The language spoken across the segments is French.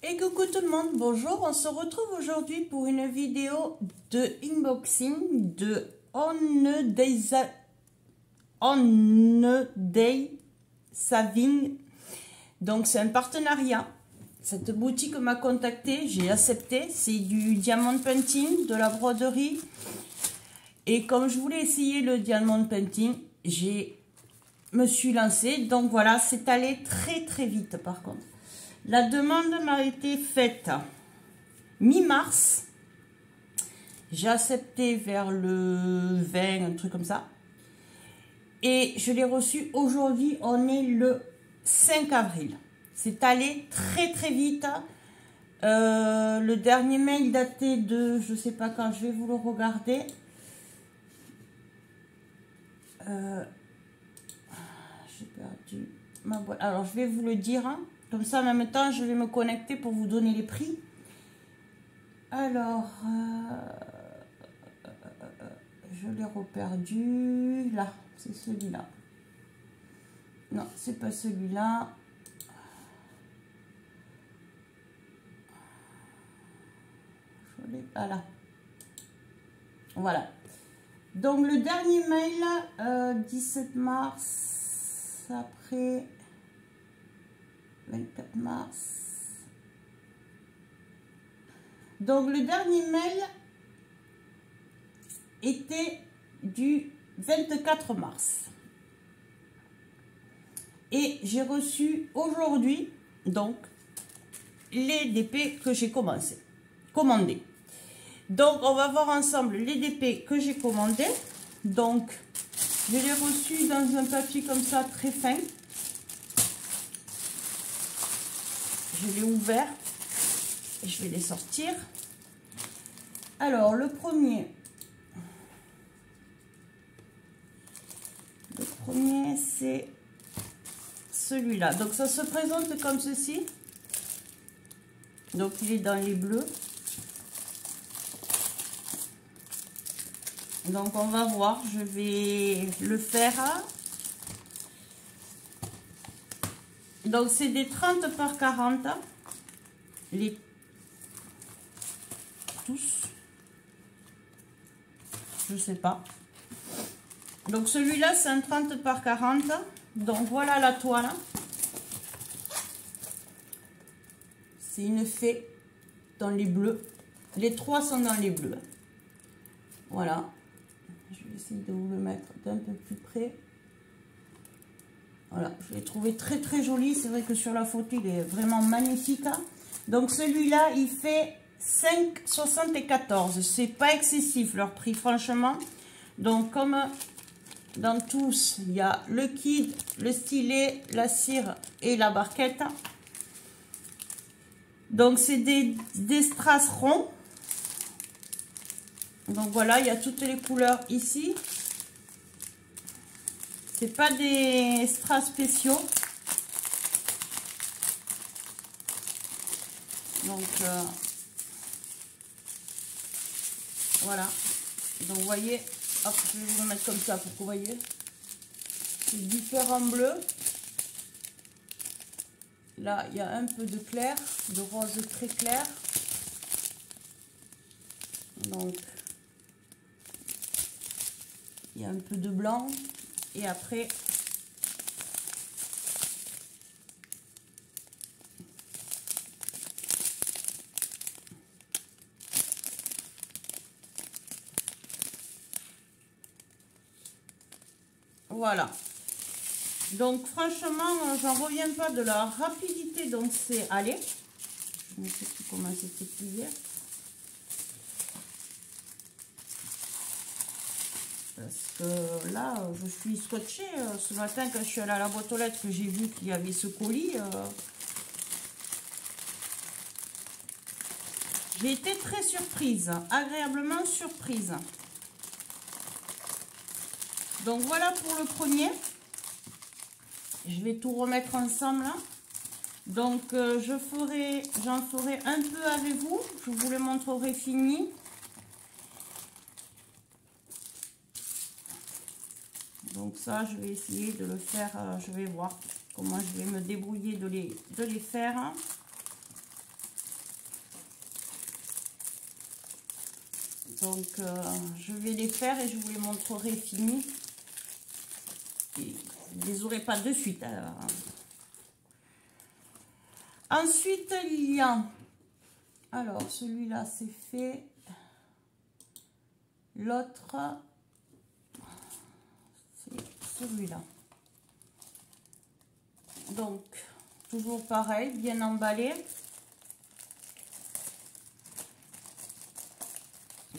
Et coucou tout le monde, bonjour, on se retrouve aujourd'hui pour une vidéo de unboxing de On a Day Saving. Donc c'est un partenariat, cette boutique m'a contacté, j'ai accepté, c'est du diamond painting, de la broderie. Et comme je voulais essayer le diamond painting, me suis lancée, donc voilà, c'est allé très vite par contre. La demande m'a été faite mi-mars. J'ai accepté vers le 20, un truc comme ça. Et je l'ai reçu aujourd'hui, on est le 5 avril. C'est allé très vite. Le dernier mail daté de, je sais pas quand, je vais vous le regarder. J'ai perdu ma boîte. Alors je vais vous le dire. Comme ça, en même temps, je vais me connecter pour vous donner les prix. Alors, je l'ai reperdu. Là, c'est celui-là. Non, c'est pas celui-là. Je l'ai pas là. Voilà. Donc, le dernier mail, 17 mars, après 24 mars. Donc, le dernier mail était du 24 mars. Et j'ai reçu aujourd'hui, donc, les DP que j'ai commandés. Donc, on va voir ensemble les DP que j'ai commandés. Donc, je les ai reçus dans un papier comme ça, très fin. Je l'ai ouvert. Je vais les sortir. Alors, le premier, c'est celui-là. Donc, ça se présente comme ceci. Donc, il est dans les bleus. Donc, on va voir. Je vais le faire. Donc, c'est des 30 par 40. Tous. Je sais pas. Donc, celui-là, c'est un 30 par 40. Donc, voilà la toile. C'est une fée dans les bleus. Les trois sont dans les bleus. Voilà. Je vais essayer de vous le mettre d'un peu plus près. Voilà. Je l'ai trouvé très joli. C'est vrai que sur la photo, il est vraiment magnifique. Donc, celui-là, il fait 5,74. C'est pas excessif leur prix, franchement. Donc, comme dans tous, il y a le kit, le stylet, la cire et la barquette. Donc, c'est des strass ronds. Donc, voilà, il y a toutes les couleurs ici. C'est pas des strass spéciaux. Donc, voilà. Donc, vous voyez, hop, je vais vous le mettre comme ça pour que vous voyez. C'est différents bleus. Là, il y a un peu de clair, de rose très clair. Donc, il y a un peu de blanc. Et après, voilà. Donc, franchement, j'en reviens pas de la rapidité dont c'est allé. Je ne sais plus comment c'était plié. Parce que là, je suis scotchée. Ce matin, quand je suis allée à la boîte aux lettres, que j'ai vu qu'il y avait ce colis, j'ai été très surprise, agréablement surprise. Donc, voilà pour le premier. Je vais tout remettre ensemble. Donc, j'en ferai un peu avec vous. Je vous les montrerai fini. Donc ça, je vais essayer de le faire. Je vais voir comment je vais me débrouiller de les faire. Donc, je vais les faire et je vous les montrerai finis. Et vous ne les aurez pas de suite. Ensuite, il y a... Alors, celui-là, c'est fait. L'autre, c'est celui-là. Donc, toujours pareil, bien emballé.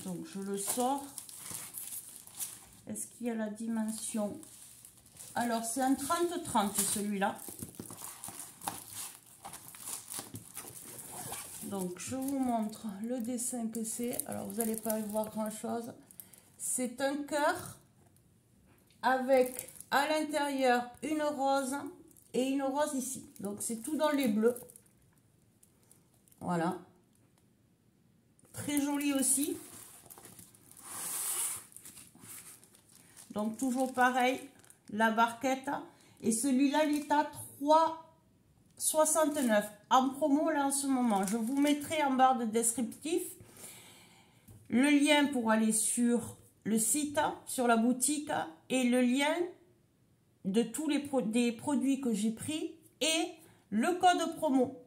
Donc, je le sors. Est-ce qu'il y a la dimension? Alors, c'est un 30-30 celui-là. Donc, je vous montre le dessin que c'est. Alors, vous n'allez pas y voir grand-chose. C'est un cœur avec à l'intérieur une rose et une rose ici. Donc, c'est tout dans les bleus. Voilà. Très joli aussi. Donc, toujours pareil, la barquette. Et celui-là, il est à 3,69 en promo là en ce moment. Je vous mettrai en barre de descriptif le lien pour aller sur le site, sur la boutique et le lien de tous les des produits que j'ai pris et le code promo.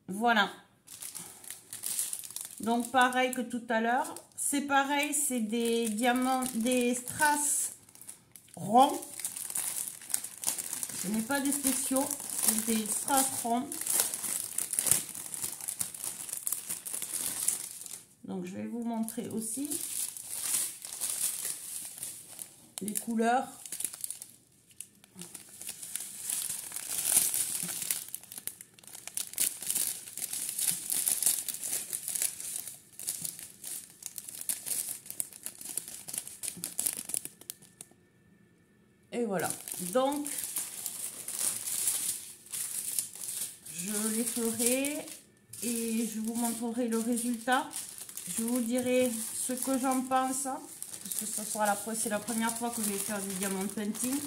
Voilà. Donc pareil que tout à l'heure, c'est pareil, c'est des diamants, des strass ronds. Ce n'est pas des spéciaux, c'est des strass ronds. Donc je vais vous montrer aussi les couleurs. Et voilà, donc je les ferai et je vous montrerai le résultat. Je vous dirai ce que j'en pense, parce que ça sera c'est la première fois que je vais faire du diamond painting.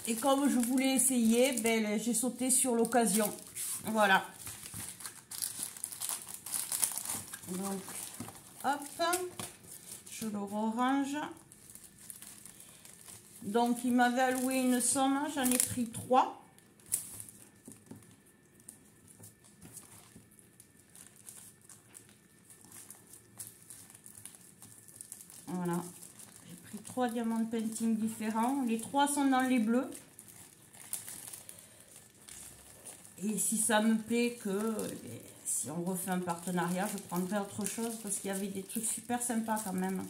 Et comme je voulais essayer, ben, j'ai sauté sur l'occasion. Voilà. Donc, hop, je le range. Donc, il m'avait alloué une somme, j'en ai pris 3. Voilà, j'ai pris 3 diamants painting différents. Les 3 sont dans les bleus. Et si ça me plaît que... Si on refait un partenariat, je prendrai autre chose parce qu'il y avait des trucs super sympas quand même.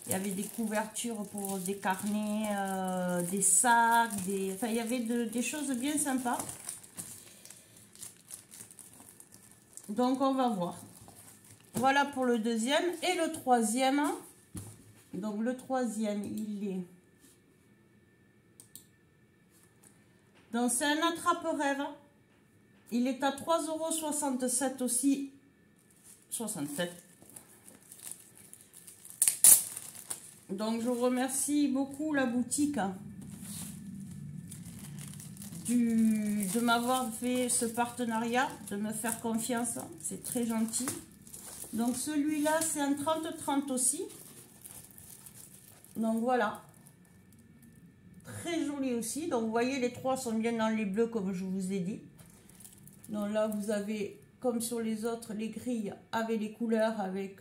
Il y avait des couvertures pour des carnets, des sacs, enfin il y avait des choses bien sympas. Donc on va voir. Voilà pour le deuxième. Et le troisième, donc le troisième il est... Donc c'est un attrape-rêve. Il est à 3,67 € aussi. 67. Donc je remercie beaucoup la boutique de m'avoir fait ce partenariat, de me faire confiance. C'est très gentil. Donc celui-là c'est un 30-30 aussi. Donc voilà. Très joli aussi. Donc vous voyez les 3 sont bien dans les bleus comme je vous ai dit. Donc là, vous avez, comme sur les autres, les grilles avec les couleurs, avec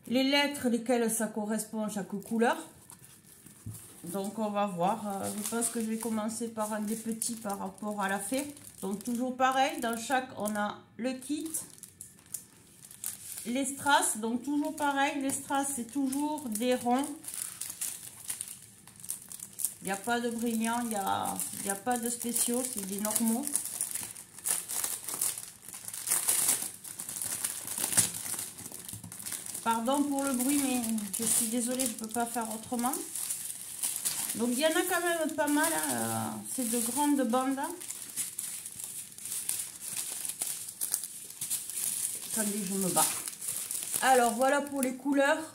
les lettres, lesquelles ça correspond à chaque couleur. Donc, on va voir. Je pense que je vais commencer par un des petits par rapport à la fée. Donc, toujours pareil. Dans chaque, on a le kit. Les strass. Donc, toujours pareil. Les strass, c'est toujours des ronds. Il n'y a pas de brillant, il n'y a pas de spéciaux, c'est des normaux. Pardon pour le bruit, mais je suis désolée, je ne peux pas faire autrement. Donc il y en a quand même pas mal, hein. C'est de grandes bandes. Attendez, je me bats. Alors voilà pour les couleurs.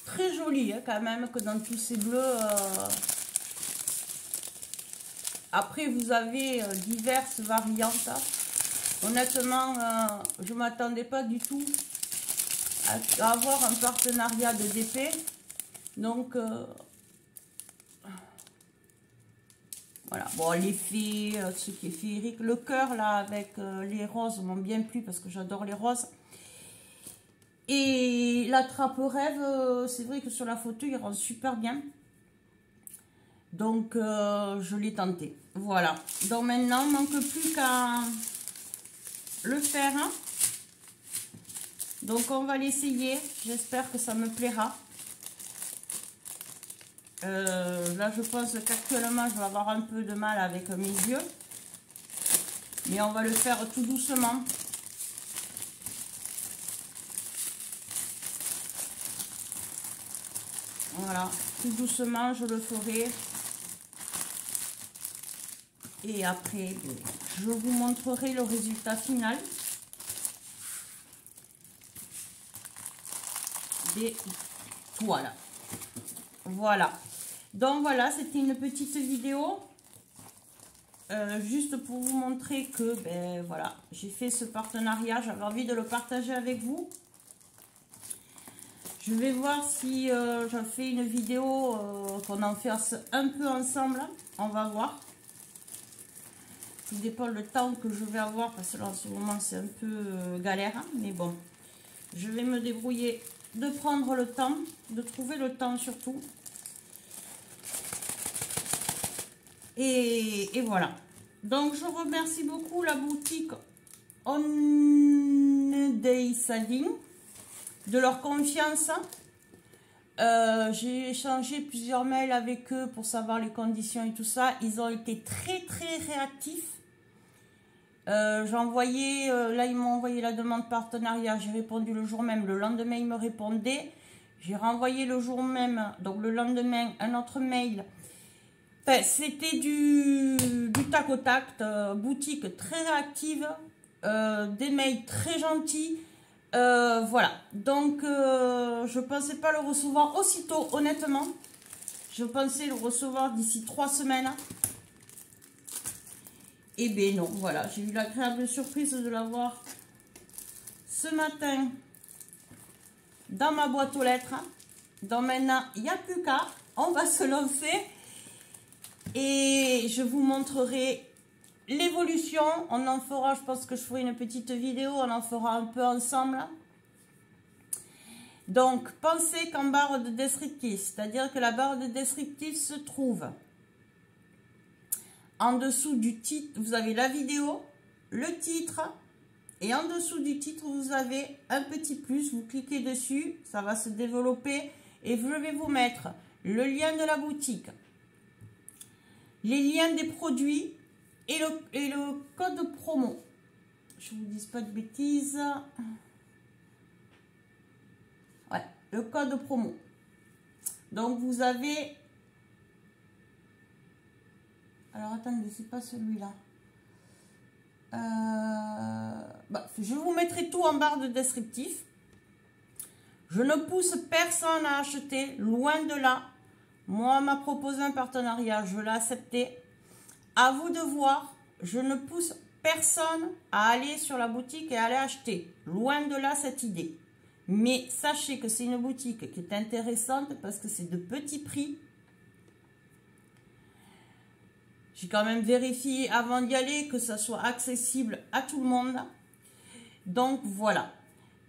Très joli hein, quand même que dans tous ces bleus Après, vous avez diverses variantes. Honnêtement, je ne m'attendais pas du tout à avoir un partenariat de DP. Donc, voilà. Bon, l'effet, ce qui est féerique. Le cœur, là, avec les roses, m'ont bien plu parce que j'adore les roses. Et la trappe rêve, c'est vrai que sur la photo, il rend super bien. Donc, je l'ai tenté. Voilà. Donc, maintenant, il ne manque plus qu'à le faire. Donc, on va l'essayer. J'espère que ça me plaira. Là, je pense qu'actuellement, je vais avoir un peu de mal avec mes yeux. Mais on va le faire tout doucement. Voilà, tout doucement, je le ferai. Et après, je vous montrerai le résultat final des toiles. Voilà. Donc voilà, c'était une petite vidéo. Juste pour vous montrer que, ben voilà, j'ai fait ce partenariat. J'avais envie de le partager avec vous. Je vais voir si je fais une vidéo qu'on en fasse un peu ensemble. On va voir. Tout dépend le temps que je vais avoir parce que là en ce moment c'est un peu galère. Hein, mais bon, je vais me débrouiller de prendre le temps, de trouver le temps surtout. Et voilà. Donc je remercie beaucoup la boutique On Day Saving de leur confiance. J'ai échangé plusieurs mails avec eux pour savoir les conditions et tout ça. Ils ont été très réactifs. J'ai envoyé, là ils m'ont envoyé la demande partenariat. J'ai répondu le jour même. Le lendemain ils me répondaient. J'ai renvoyé le jour même, donc le lendemain, un autre mail. Enfin, c'était du tac au tac, boutique très réactive, des mails très gentils. Voilà, donc je pensais pas le recevoir aussitôt, honnêtement. Je pensais le recevoir d'ici 3 semaines. Et ben non, voilà, j'ai eu l'agréable surprise de l'avoir ce matin dans ma boîte aux lettres. Donc maintenant, il n'y a plus qu'à, on va se lancer. Et je vous montrerai l'évolution. On en fera, je pense que je ferai une petite vidéo, on en fera un peu ensemble. Donc, pensez qu'en barre de descriptif, c'est-à-dire que la barre de descriptif se trouve en dessous du titre, vous avez la vidéo, le titre, et en dessous du titre, vous avez un petit plus, vous cliquez dessus, ça va se développer, et je vais vous mettre le lien de la boutique, les liens des produits, et le code promo. Je ne vous dis pas de bêtises. Ouais, le code promo. Donc, vous avez... Alors, attendez, c'est pas celui-là. Je vous mettrai tout en barre de descriptif. Je ne pousse personne à acheter, loin de là. Moi, on m'a proposé un partenariat, je l'ai accepté. À vous de voir, je ne pousse personne à aller sur la boutique et aller acheter. Loin de là cette idée. Mais sachez que c'est une boutique qui est intéressante parce que c'est de petits prix. J'ai quand même vérifié avant d'y aller que ça soit accessible à tout le monde. Donc voilà.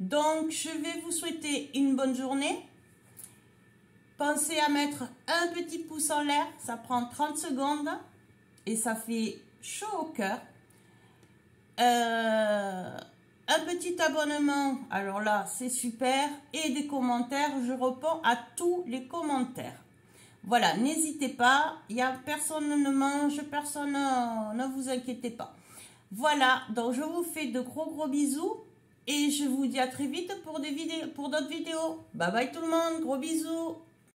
Donc je vais vous souhaiter une bonne journée. Pensez à mettre un petit pouce en l'air. Ça prend 30 secondes. Et ça fait chaud au cœur. Un petit abonnement, alors là c'est super, et des commentaires, je réponds à tous les commentaires. Voilà, n'hésitez pas, personne ne mange, personne, ne vous inquiétez pas. Voilà, donc je vous fais de gros bisous, et je vous dis à très vite pour d'autres vidéos. Bye bye tout le monde, gros bisous.